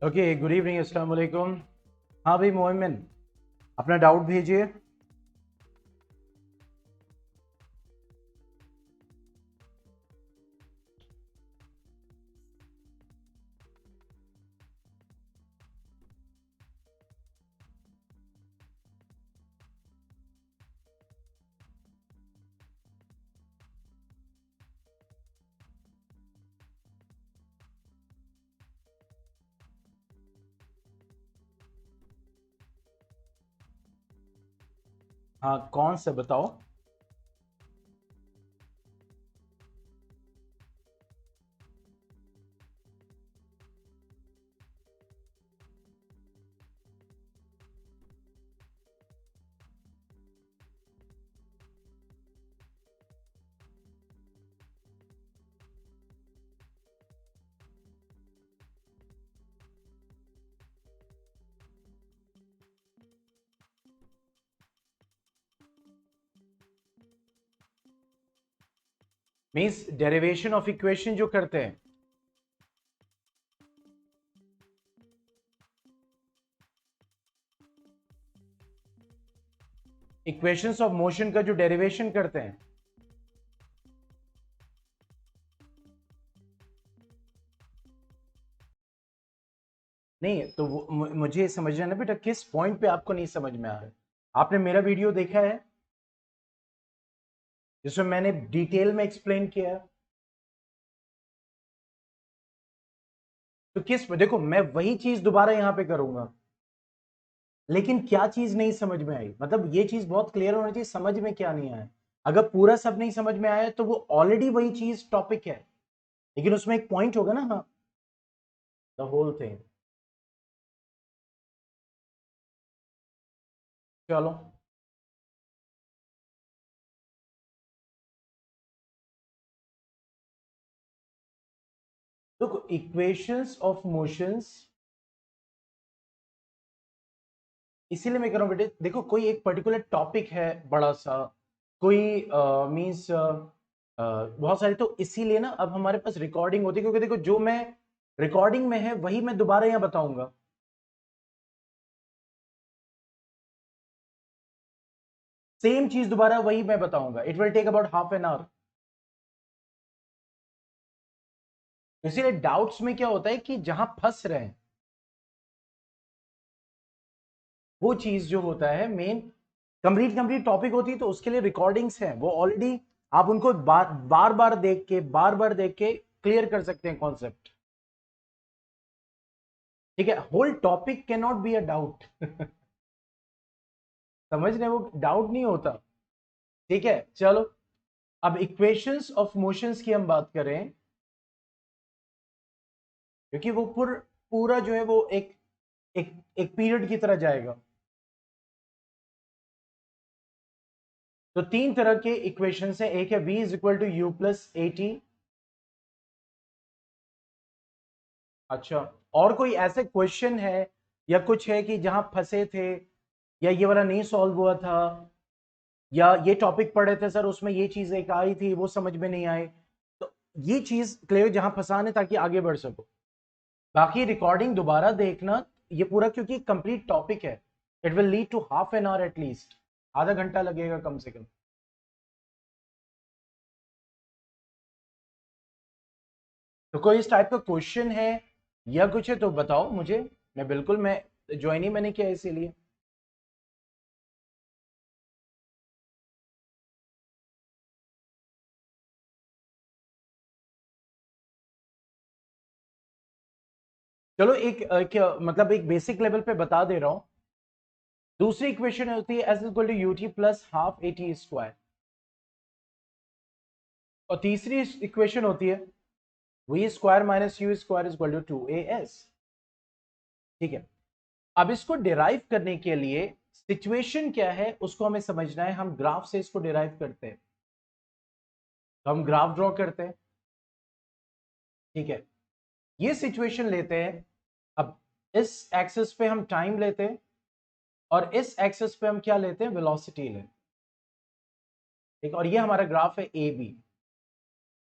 Okay, good evening, अस्सलाम वालेकुम। हाँ भाई मोमिन, अपना डाउट भेजिए। हाँ, कौन सा बताओ। मीन्स डेरिवेशन ऑफ इक्वेशन जो करते हैं। इक्वेशंस ऑफ मोशन का जो डेरिवेशन करते हैं। नहीं तो मुझे समझना ना बेटा, किस पॉइंट पे आपको नहीं समझ में आ रहा है। आपने मेरा वीडियो देखा है जिसमें मैंने डिटेल में एक्सप्लेन किया है। तो किस, देखो मैं वही चीज दोबारा यहां पे करूंगा, लेकिन क्या चीज नहीं समझ में आई, मतलब ये चीज बहुत क्लियर होनी चाहिए, समझ में क्या नहीं आया। अगर पूरा सब नहीं समझ में आया तो वो ऑलरेडी वही चीज टॉपिक है, लेकिन उसमें एक पॉइंट होगा ना। हाँ, द होल थिंग। चलो, देखो इक्वेशंस ऑफ मोशंस, इसीलिए मैं कह रहा हूं बेटे, देखो कोई एक पर्टिकुलर टॉपिक है बड़ा सा, कोई मींस बहुत सारी, तो इसीलिए ना अब हमारे पास रिकॉर्डिंग होती है, क्योंकि देखो जो मैं रिकॉर्डिंग में है वही मैं दोबारा यहां बताऊंगा। सेम चीज दोबारा वही मैं बताऊंगा। It will take about half an hour. इसीलिए डाउट्स में क्या होता है कि जहां फंस रहे हैं वो चीज जो होता है मेन, कंप्लीट कंप्लीट टॉपिक होती है, तो उसके लिए रिकॉर्डिंग्स हैं वो ऑलरेडी। आप उनको बार बार देख के क्लियर कर सकते हैं कॉन्सेप्ट। ठीक है, whole topic can not be a doubt. समझ रहे हैं, वो डाउट नहीं होता। ठीक है, चलो। अब इक्वेशंस ऑफ मोशंस की हम बात करें, क्योंकि वो पूरा जो है वो एक पीरियड की तरह जाएगा। तो तीन तरह के इक्वेशन है। एक है v is equal to u plus a t. अच्छा, और कोई ऐसे क्वेश्चन है या कुछ है कि जहां फंसे थे, या ये वाला नहीं सॉल्व हुआ था, या ये टॉपिक पढ़े थे सर उसमें ये चीज एक आई थी वो समझ में नहीं आई, तो ये चीज क्लियर जहां फंसाने, ताकि आगे बढ़ सको। बाकी रिकॉर्डिंग दोबारा देखना, ये पूरा क्योंकि कंप्लीट टॉपिक है। It will lead to half an hour at least, आधा घंटा लगेगा कम से कम। तो कोई इस टाइप का क्वेश्चन है या कुछ है तो बताओ मुझे। मैं बिल्कुल, मैं ज्वाइन ही मैंने किया इसीलिए। चलो एक क्या मतलब एक बेसिक लेवल पे बता दे रहा हूं। दूसरी इक्वेशन होती है s equal to u t plus half a t square, और तीसरी इक्वेशन होती है v square minus u square is equal to two a s. ठीक है, अब इसको डिराइव करने के लिए सिचुएशन क्या है उसको हमें समझना है। हम ग्राफ से इसको डिराइव करते हैं, तो हम ग्राफ ड्रॉ करते हैं। ठीक है, ये सिचुएशन लेते हैं। अब इस एक्सिस पे हम टाइम लेते हैं, और इस एक्सिस पे हम क्या लेते हैं, वेलोसिटी लेते हैं। ठीक, और ये हमारा ग्राफ है ए बी,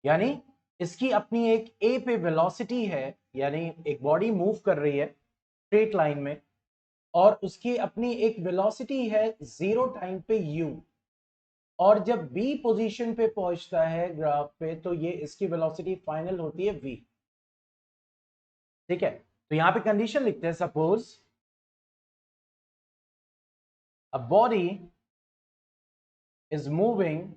यानी इसकी अपनी एक ए पे वेलोसिटी है, यानी एक बॉडी मूव कर रही है, स्ट्रेट लाइन में, और उसकी अपनी एक वेलोसिटी है 0 टाइम पे u, और जब b पोजीशन पे पहुंचता है ग्राफ पे तो ये इसकी वेलोसिटी फाइनल होती है v। ठीक है, तो यहां पे कंडीशन लिखते हैं, suppose a body is moving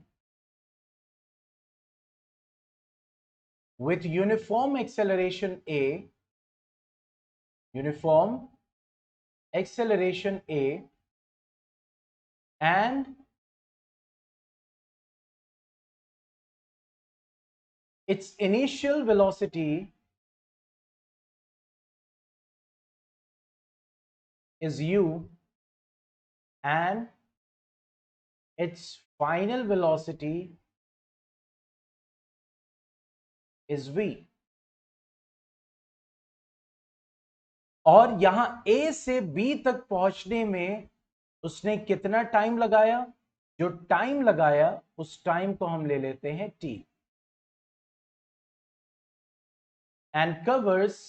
with uniform acceleration A, uniform acceleration A, and its initial velocity is u, and its final velocity is v। और यहां A से B तक पहुंचने में उसने कितना टाइम लगाया, जो टाइम लगाया उस टाइम को हम ले लेते हैं t, and covers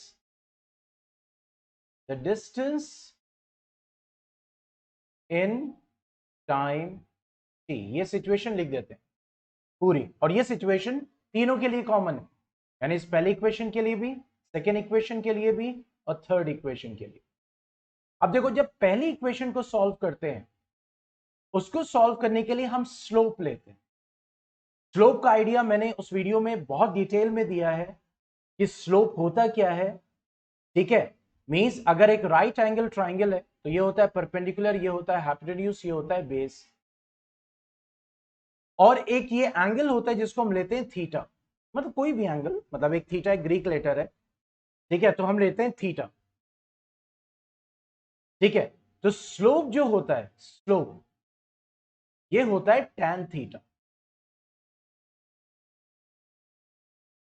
the distance in time t। ये सिचुएशन लिख देते हैं पूरी, और ये सिचुएशन तीनों के लिए कॉमन है, यानी इस पहले इक्वेशन के लिए भी, सेकेंड इक्वेशन के लिए भी, और थर्ड इक्वेशन के लिए। अब देखो, जब पहली इक्वेशन को सॉल्व करते हैं, उसको सॉल्व करने के लिए हम स्लोप लेते हैं। स्लोप का आइडिया मैंने उस वीडियो में बहुत डिटेल में दिया है कि स्लोप होता क्या है। ठीक है, मींस अगर एक राइट एंगल ट्राइंगल है तो ये होता है परपेंडिकुलर, ये होता है हाइपोटेन्यूज, ये होता है बेस, और एक ये एंगल होता है जिसको हम लेते हैं थीटा, मतलब कोई भी एंगल, मतलब एक थीटा एक ग्रीक लेटर है। ठीक है, तो हम लेते हैं थीटा। ठीक है, तो स्लोप जो होता है, स्लोप ये होता है टैन थीटा,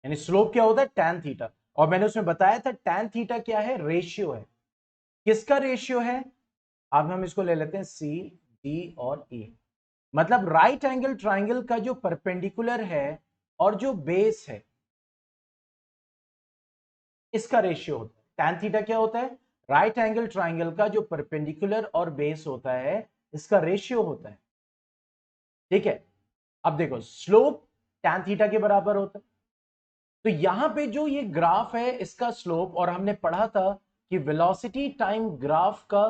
यानी स्लोप क्या होता है, टैन थीटा। और मैंने उसमें बताया था टैन थीटा क्या है, रेशियो है। किसका रेशियो है, अब हम इसको ले लेते हैं सी, डी और ई, मतलब राइट एंगल ट्राइंगल का जो परपेंडिकुलर है और जो बेस है, इसका रेशियो होता है। टैन थीटा क्या होता है, राइट एंगल ट्राइंगल का जो परपेंडिकुलर और बेस होता है, इसका रेशियो होता है। ठीक है, अब देखो स्लोप टैन थीटा के बराबर होता है, तो यहां पे जो ये ग्राफ है इसका स्लोप, और हमने पढ़ा था कि वेलोसिटी टाइम ग्राफ का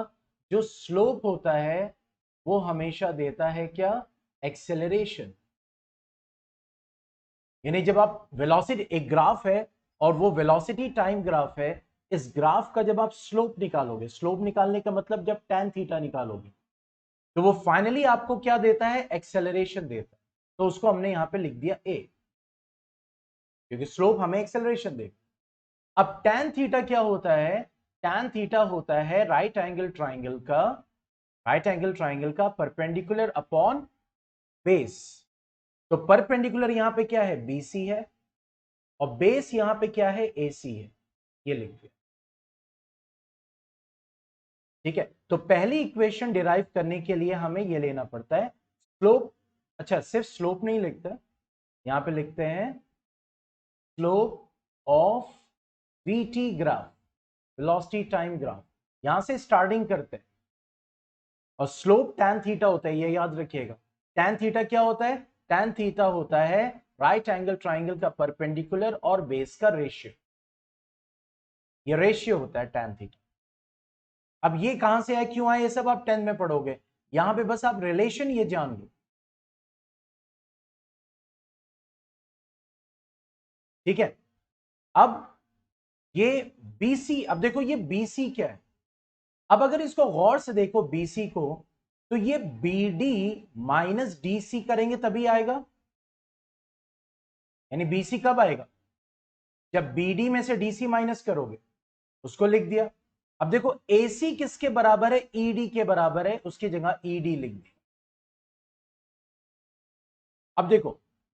जो स्लोप होता है वो हमेशा देता है क्या, एक्सेलरेशन। यानी जब आप वेलोसिटी, एक ग्राफ है और वो वेलोसिटी टाइम ग्राफ है, इस ग्राफ का जब आप स्लोप निकालोगे, स्लोप निकालने का मतलब जब टैन थीटा निकालोगे, तो वो फाइनली आपको क्या देता है, एक्सेलरेशन देता है। तो उसको हमने यहां पे लिख दिया ए, क्योंकि स्लोप हमें एक्सेलरेशन देगा। अब टैन थीटा क्या होता है, टैन थीटा होता है राइट एंगल ट्राइंगल का, राइट एंगल ट्राइंगल का परपेंडिकुलर अपॉन बेस। तो परपेंडिकुलर यहां पे क्या है, बीसी है, और बेस यहां पे क्या है, एसी है, ये लिख दिया। ठीक है, तो पहली इक्वेशन डिराइव करने के लिए हमें ये लेना पड़ता है स्लोप। अच्छा, सिर्फ स्लोप नहीं लिखते, यहां पे लिखते हैं slope of v t graph, velocity time graph, यहां से स्टार्टिंग करते हैं। और स्लोप टैन थीटा होता है, ये याद रखिएगा। टैन थीटा क्या होता है, टैन थीटा होता है राइट एंगल ट्राइंगल का परपेंडिकुलर और बेस का रेशियो, ये रेशियो होता है टैन थीटा। अब ये कहां से आया, क्यों आया, ये सब आप 10th में पढ़ोगे, यहां पे बस आप रिलेशन ये जान लो। ठीक है, अब ये BC, अब देखो ये BC क्या है, अब अगर इसको गौर से देखो BC को, तो ये BD माइनस DC करेंगे तभी आएगा, यानी BC कब आएगा, जब BD में से DC माइनस करोगे, उसको लिख दिया। अब देखो AC किसके बराबर है, ED के बराबर है, उसकी जगह ED लिख दिया। अब देखो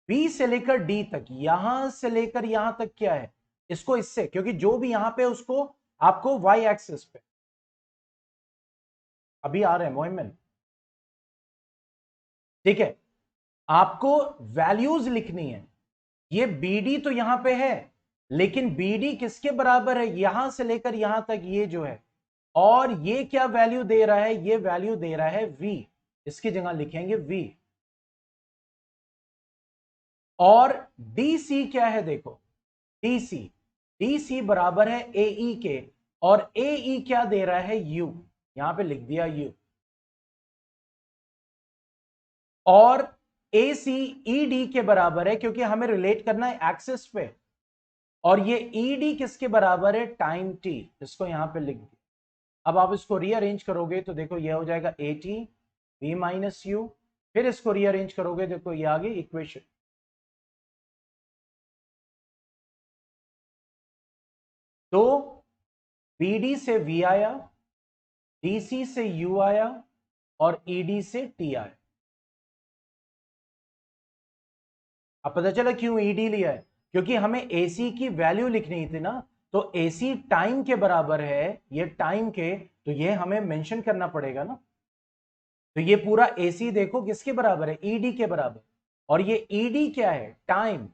B से लेकर D तक, यहां से लेकर यहां तक क्या है, इसको इससे, क्योंकि जो भी यहां पे उसको आपको Y एक्सिस पे, अभी आ रहे हैं मोहम्मद। ठीक है, आपको वैल्यूज लिखनी है, ये BD तो यहां पे है, लेकिन BD किसके बराबर है, यहां से लेकर यहां तक, ये जो है और ये क्या वैल्यू दे रहा है, ये वैल्यू दे रहा है v, इसकी जगह लिखेंगे v। और dc क्या है, देखो dc, dc बराबर है ae के, और ae क्या दे रहा है, u, यहां पे लिख दिया u। और AC ED के बराबर है, क्योंकि हमें रिलेट करना है एक्सिस पे, और ये ED किसके बराबर है, टाइम t, इसको यहां पे लिख दिया। अब आप इसको रीअरेंज करोगे तो देखो ये हो जाएगा AT v माइनस यू, फिर इसको रीअरेंज करोगे देखो ये आ गई इक्वेशन। तो BD से V आया, DC से U आया, और ED से T आया। अब पता चला क्यों ईडी लिया है, क्योंकि हमें एसी की वैल्यू लिखनी थी ना, तो एसी टाइम के बराबर है, ये टाइम के, तो ये हमें मेंशन करना पड़ेगा ना। तो ये पूरा एसी देखो किसके बराबर है, ईडी के बराबर, और ये ईडी क्या है, टाइम।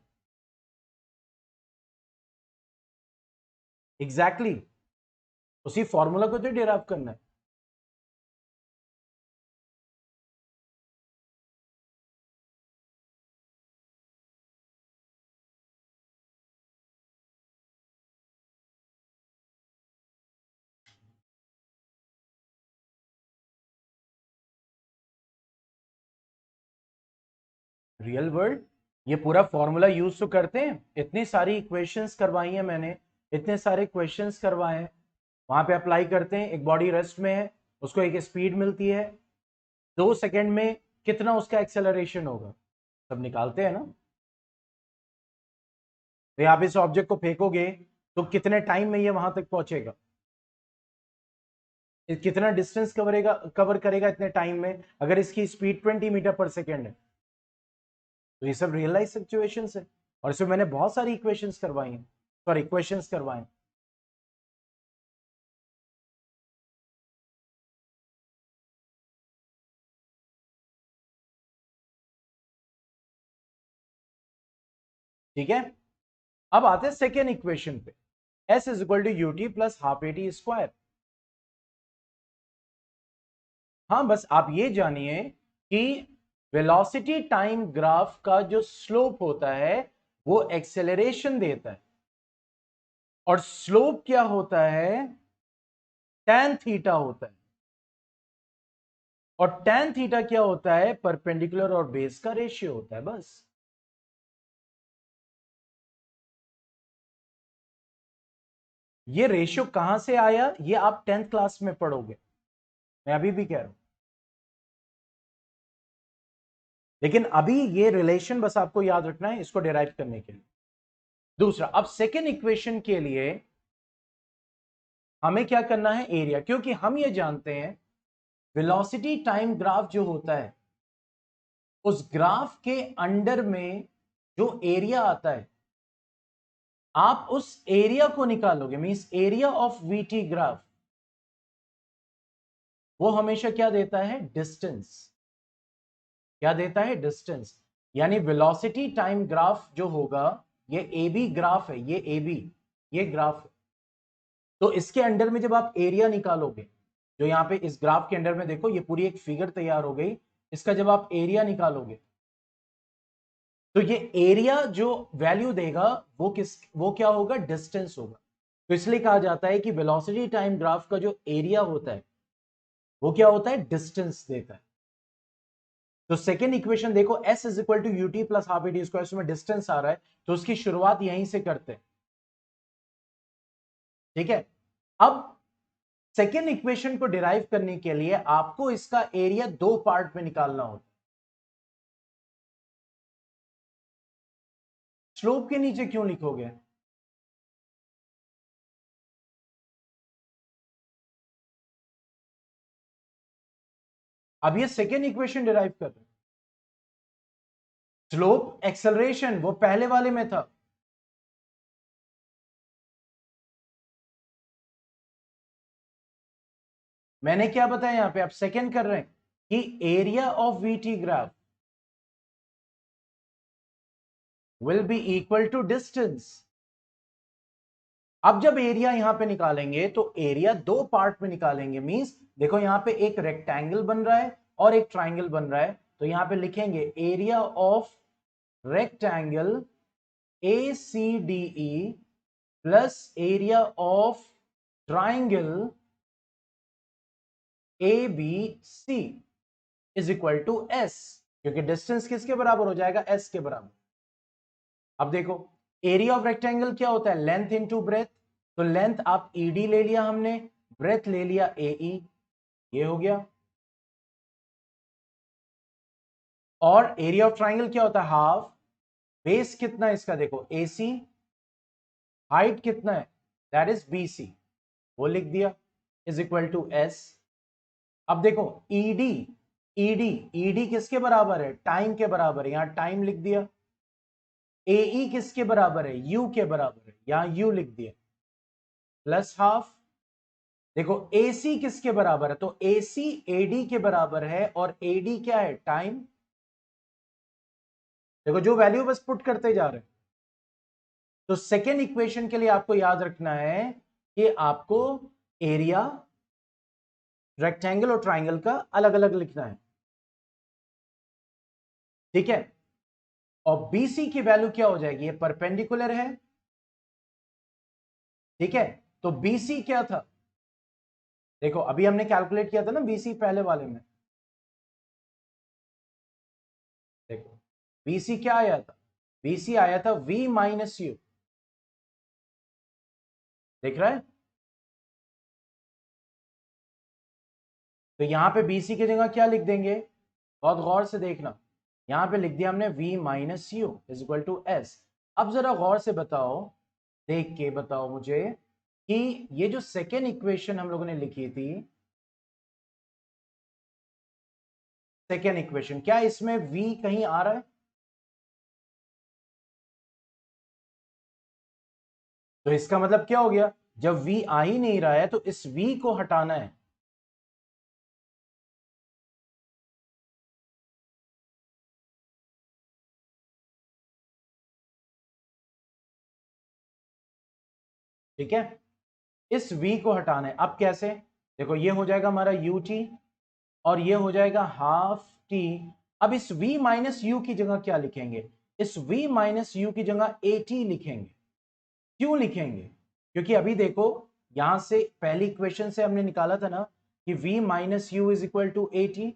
एग्जैक्टली exactly, उसी फॉर्मूला को तो डिराइव करना है। रियल वर्ल्ड ये पूरा फॉर्मूला यूज तो करते हैं, इतनी सारी इक्वेशंस करवाई हैं मैंने, इतने सारे क्वेश्चंस करवाए हैं, वहां पे अप्लाई करते हैं। एक बॉडी रेस्ट में है, उसको एक स्पीड मिलती है, 2 सेकंड में कितना उसका एक्सेलरेशन होगा, सब निकालते हैं ना। तो आप इस ऑब्जेक्ट को फेंकोगे तो कितने टाइम में ये वहां तक पहुंचेगा, कितना डिस्टेंस कवर करेगा इतने टाइम में, अगर इसकी स्पीड 20 मीटर पर सेकेंड है। तो ये सब रियल लाइफ सिचुएशंस है, और इसमें मैंने बहुत सारी इक्वेशंस करवाई हैं, सॉरी इक्वेशंस करवाए हैं। ठीक है, अब आते हैं सेकेंड इक्वेशन पे, s is equal to u t plus half a t square. हाँ, बस आप ये जानिए कि वेलोसिटी टाइम ग्राफ का जो स्लोप होता है वो एक्सेलरेशन देता है, और स्लोप क्या होता है, tan थीटा होता है। और tan थीटा क्या होता है, परपेंडिकुलर और बेस का रेशियो होता है, बस। ये रेशियो कहां से आया, ये आप 10th क्लास में पढ़ोगे, मैं अभी भी कह रहा हूं। लेकिन अभी ये रिलेशन बस आपको याद रखना है इसको डिराइव करने के लिए। दूसरा, अब सेकेंड इक्वेशन के लिए हमें क्या करना है, एरिया, क्योंकि हम ये जानते हैं वेलोसिटी टाइम ग्राफ जो होता है, उस ग्राफ के अंडर में जो एरिया आता है, आप उस एरिया को निकालोगे, means area of v t graph, वो हमेशा क्या देता है, डिस्टेंस। क्या देता है, डिस्टेंस। यानी वेलोसिटी टाइम ग्राफ जो होगा, ये ए बी ग्राफ है, ये ए बी, ये ग्राफ है। तो इसके अंडर में जब आप एरिया निकालोगे, जो यहां पे इस ग्राफ के अंडर में देखो ये पूरी एक फिगर तैयार हो गई, इसका जब आप एरिया निकालोगे तो ये एरिया जो वैल्यू देगा वो क्या होगा, डिस्टेंस होगा। तो इसलिए कहा जाता है कि वेलोसिटी टाइम ग्राफ का जो एरिया होता है वो क्या होता है, डिस्टेंस देता है। तो सेकेंड इक्वेशन देखो, s is equal to u t plus half a t square, उसमें डिस्टेंस आ रहा है, तो उसकी शुरुआत यहीं से करते हैं। ठीक है, अब सेकेंड इक्वेशन को डिराइव करने के लिए आपको इसका एरिया दो पार्ट में निकालना होता है। स्लोप के नीचे क्यों लिखोगे, अब ये सेकेंड इक्वेशन डिराइव कर रहे हैं। स्लोप एक्सेलरेशन वो पहले वाले में था, मैंने क्या बताया यहां पे, आप सेकेंड कर रहे हैं कि area of v t graph will be equal to distance. अब जब एरिया यहां पे निकालेंगे तो एरिया दो पार्ट में निकालेंगे, मींस देखो यहां पे एक रेक्टेंगल बन रहा है और एक ट्राइंगल बन रहा है, तो यहां पे लिखेंगे area of rectangle ACDE plus area of triangle ABC is equal to S, क्योंकि डिस्टेंस किसके बराबर हो जाएगा, S के बराबर। अब देखो एरिया ऑफ रेक्टेंगल क्या होता है, लेंथ इनटू ब्रेथ, तो लेंथ आप ED ले लिया हमने, ब्रेथ ले लिया AE, ये हो गया। और एरिया ऑफ ट्राइंगल क्या होता है, हाफ, बेस कितना है इसका देखो AC, हाइट कितना है दैट इज BC, वो लिख दिया इज इक्वल टू S। अब देखो ED, ED किसके बराबर है, टाइम के बराबर है, यहां टाइम लिख दिया। AE किसके बराबर है, U के बराबर है, यहां U लिख दिया, प्लस हाफ। देखो AC किसके बराबर है, तो AC AD के बराबर है, और AD क्या है, टाइम। देखो जो वैल्यू बस पुट करते जा रहे हैं। तो सेकेंड इक्वेशन के लिए आपको याद रखना है कि आपको एरिया रेक्टेंगल और ट्राइंगल का अलग अलग लिखना है, ठीक है। और BC की वैल्यू क्या हो जाएगी, ये परपेंडिकुलर है, ठीक है। तो BC क्या था, देखो अभी हमने कैलकुलेट किया था ना BC पहले वाले में, देखो BC क्या आया था, BC आया था V माइनस यू, देख रहा है। तो यहां पे BC की जगह क्या लिख देंगे, बहुत गौर से देखना, यहां पे लिख दिया हमने V minus u is equal to S। अब जरा गौर से बताओ, देख के बताओ मुझे कि ये जो सेकेंड इक्वेशन हम लोगों ने लिखी थी, सेकेंड इक्वेशन, क्या इसमें V कहीं आ रहा है, तो इसका मतलब क्या हो गया, जब V आ ही नहीं रहा है तो इस V को हटाना है। ठीक है, इस V को हटाना है। अब कैसे, देखो ये हो जाएगा हमारा UT और ये हो जाएगा हाफ T। अब इस V माइनस यू की जगह क्या लिखेंगे, इस V माइनस यू की जगह AT लिखेंगे। क्यों लिखेंगे, क्योंकि अभी देखो यहां से पहली इक्वेशन से हमने निकाला था ना कि V minus u is equal to AT,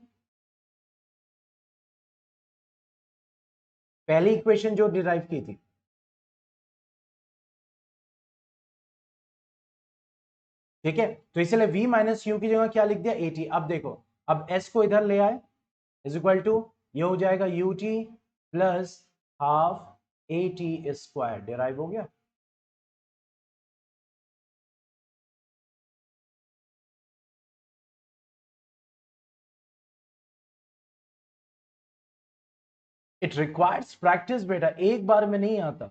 पहली इक्वेशन जो डिराइव की थी, ठीक है। तो इसलिए V माइनस यू की जगह क्या लिख दिया, AT। अब देखो, अब S को इधर ले आए, इज इक्वल टू ये हो जाएगा UT plus half AT square, derive हो गया। इट रिक्वायर्स प्रैक्टिस बेटा, एक बार में नहीं आता,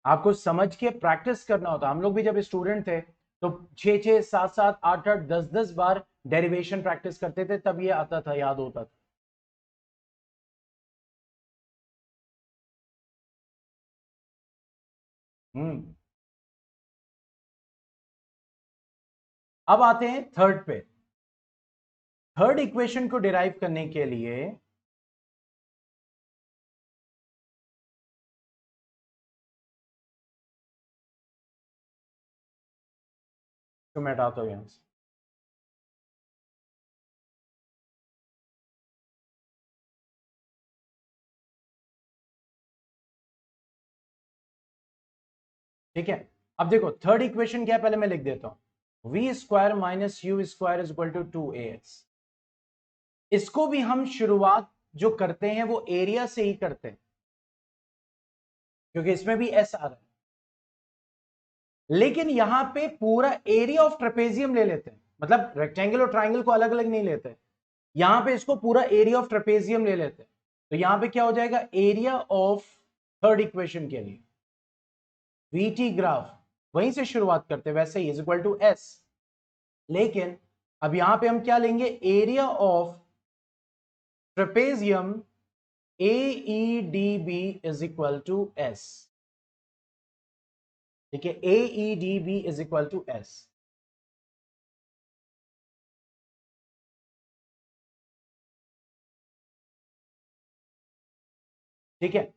आपको समझ के प्रैक्टिस करना होता। हम लोग भी जब स्टूडेंट थे तो 6 6 7 7 8 8 10 10 बार डेरिवेशन प्रैक्टिस करते थे, तब ये आता था, याद होता था। हम्म। अब आते हैं थर्ड पे। थर्ड इक्वेशन को डिराइव करने के लिए तो मैं हटाता हूं यहां से, ठीक है। अब देखो थर्ड इक्वेशन क्या है, पहले मैं लिख देता हूं, v square minus u square is equal to 2AX। इसको भी हम शुरुआत जो करते हैं वो एरिया से ही करते हैं, क्योंकि इसमें भी S आ रहा है, लेकिन यहां पे पूरा एरिया ऑफ ट्रेपेजियम ले लेते हैं, मतलब रेक्टेंगल और ट्राइंगल को अलग अलग नहीं लेते, यहां पे इसको पूरा एरिया ऑफ ट्रेपेजियम ले लेते हैं। तो यहां पे क्या हो जाएगा, एरिया ऑफ थर्ड इक्वेशन के लिए VT ग्राफ वहीं से शुरुआत करते हैं, वैसे ही इज इक्वल टू S। लेकिन अब यहां पे हम क्या लेंगे, area of trapezium AEDB is equal to S। ठीक है, AEDB is equal to S। ठीक है,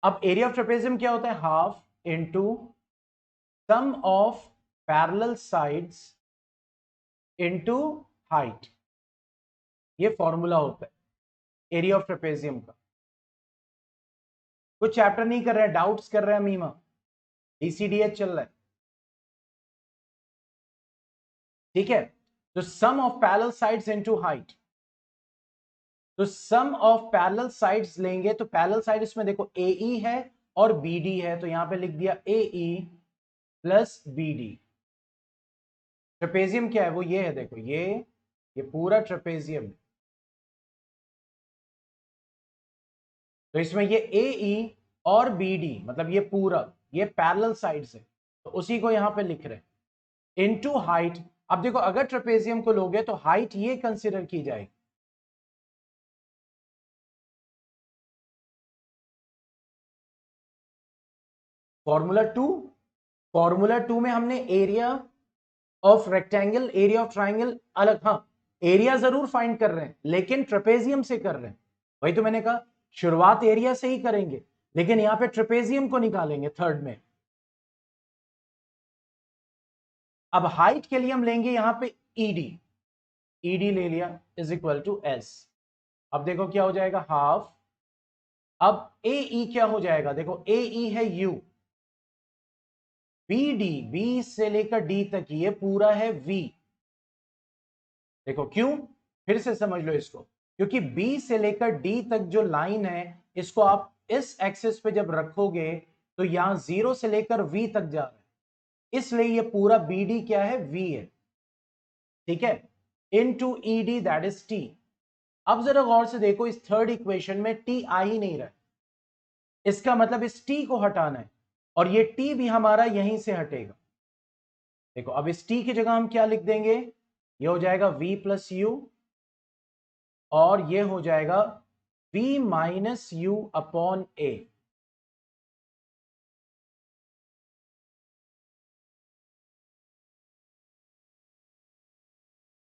अब एरिया ऑफ ट्रेपेजियम क्या होता है? Half into sum of parallel sides into height. ये फॉर्मूला होता है एरिया ऑफ ट्रेपेजियम का। कुछ चैप्टर नहीं कर रहे हैं, डाउट्स कर रहे हैं मीमा, DCDH चल रहा है। ठीक है, तो sum of parallel sides into height, तो सम ऑफ पैरेलल साइड्स लेंगे तो पैरेलल साइड इसमें देखो AE है और BD है, तो यहां पे लिख दिया AE प्लस BD। ट्रेपेजियम क्या है? वो ये है, देखो ये पूरा ट्रेपेजियम है, तो इसमें ये AE और BD मतलब ये पूरा ये पैरेलल साइड्स है, तो उसी को यहां पे लिख रहे हैं इनटू हाइट। अब देखो अगर ट्रेपेजियम को लोगे तो हाइट ये कंसीडर की जाएगी। फॉर्मूला 2 में हमने area of rectangle, area of triangle अलग, हाँ एरिया जरूर फाइंड कर रहे हैं लेकिन ट्रेपेजियम से कर रहे हैं। वही तो मैंने कहा शुरुआत एरिया से ही करेंगे, लेकिन यहां पे ट्रेपेजियम को निकालेंगे थर्ड में। अब हाइट के लिए हम लेंगे यहां पे ईडी ले लिया इज इक्वल टू S। अब देखो क्या हो जाएगा, हाफ। अब AE क्या हो जाएगा? देखो AE है U, BD B से लेकर D तक ये पूरा है V। देखो क्यों, फिर से समझ लो इसको, क्योंकि B से लेकर D तक जो लाइन है इसको आप इस एक्सिस पे जब रखोगे तो यहां 0 से लेकर V तक जा रहा है, इसलिए ये पूरा BD क्या है? V है। ठीक है, into ED that is T। अब जरा गौर से देखो, इस थर्ड इक्वेशन में T आ ही नहीं रहा है, इसका मतलब इस T को हटाना है और ये T भी हमारा यहीं से हटेगा। देखो अब इस T की जगह हम क्या लिख देंगे? ये हो जाएगा V प्लस U और ये हो जाएगा V minus U upon A।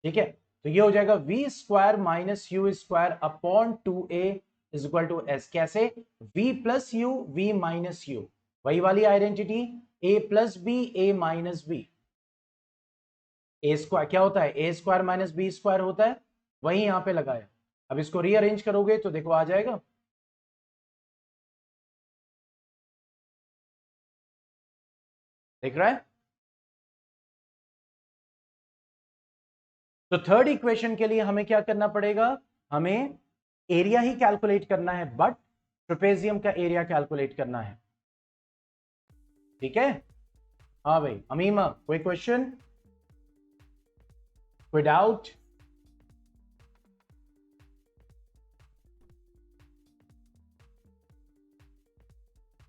ठीक है, तो ये हो जाएगा V स्क्वायर माइनस U स्क्वायर upon 2A is equal to S। कैसे? V plus U V minus U, वही वाली identity, A plus B A minus B। A square क्या होता है? A square minus B square होता है, वही यहां पे लगाया। अब इसको रीअरेंज करोगे तो देखो आ जाएगा, देख रहा है? तो थर्ड इक्वेशन के लिए हमें क्या करना पड़ेगा? हमें एरिया ही कैलकुलेट करना है, बट ट्रेपेजियम का एरिया कैलकुलेट करना है। ठीक है, हाँ भाई अमीमा, कोई क्वेश्चन, कोई डाउट?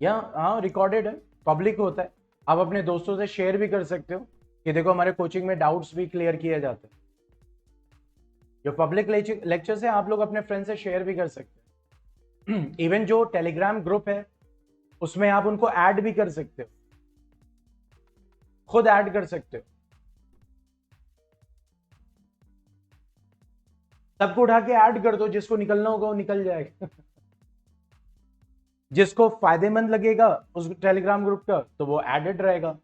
या हाँ, रिकॉर्डेड है, पब्लिक होता है, आप अपने दोस्तों से शेयर भी कर सकते हो कि देखो हमारे कोचिंग में डाउट्स भी क्लियर किए जाते हैं। जो पब्लिक लेक्चर्स है आप लोग अपने फ्रेंड से शेयर भी कर सकते हो। इवन जो टेलीग्राम ग्रुप है उसमें आप उनको ऐड भी कर सकते हो, खुद ऐड कर सकते हो। सबको उठा के ऐड कर दो, जिसको निकलना होगा वो निकल जाएगा। जिसको फायदेमंद लगेगा उस टेलीग्राम ग्रुप का तो वो एडेड रहेगा,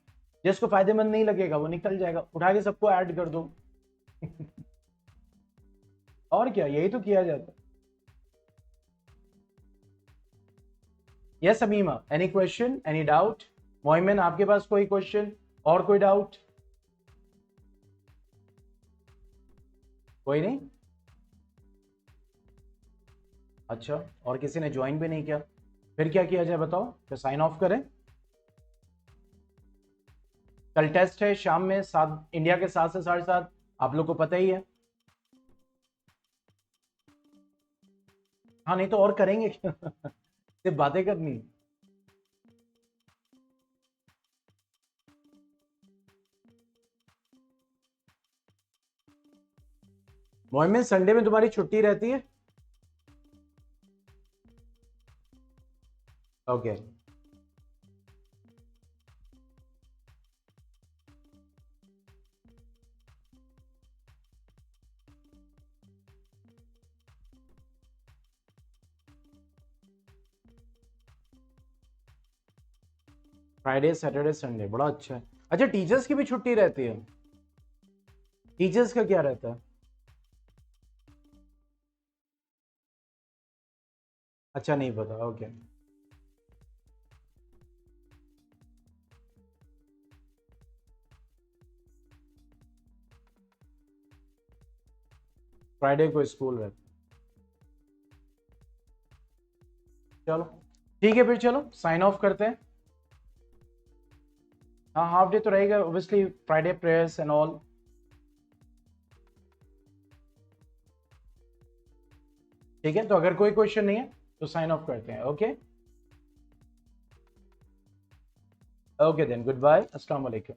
जिसको फायदेमंद नहीं लगेगा वो निकल जाएगा। उठा के सबको ऐड कर दो। और क्या, यही तो किया जाता है। Yes Amima, any question, any doubt? मोइमन आपके पास कोई क्वेश्चन और कोई डाउट? कोई नहीं? अच्छा, और किसी ने ज्वाइन भी नहीं किया, फिर क्या किया जाए बताओ? फिर साइन ऑफ करें? कल टेस्ट है शाम में 7 इंडिया के 7 से 7:30, आप लोग को पता ही है। हाँ नहीं तो और करेंगे क्या? सिर्फ बातें करनी। मोहम्मद संडे में तुम्हारी छुट्टी रहती है? ओके फ्राइडे सैटरडे संडे, बड़ा अच्छा है। अच्छा, टीचर्स की भी छुट्टी रहती है? टीचर्स का क्या रहता है? अच्छा, नहीं पता, ओके। फ्राइडे को स्कूल रहता है। चलो ठीक है, फिर चलो साइन ऑफ करते हैं। हाँ, हाफ डे तो रहेगा obviously, Friday prayers and all. ठीक है, तो अगर कोई क्वेश्चन नहीं है तो साइन ऑफ करते हैं। Okay, okay then, good bye, अस्सलाम वालेकुम।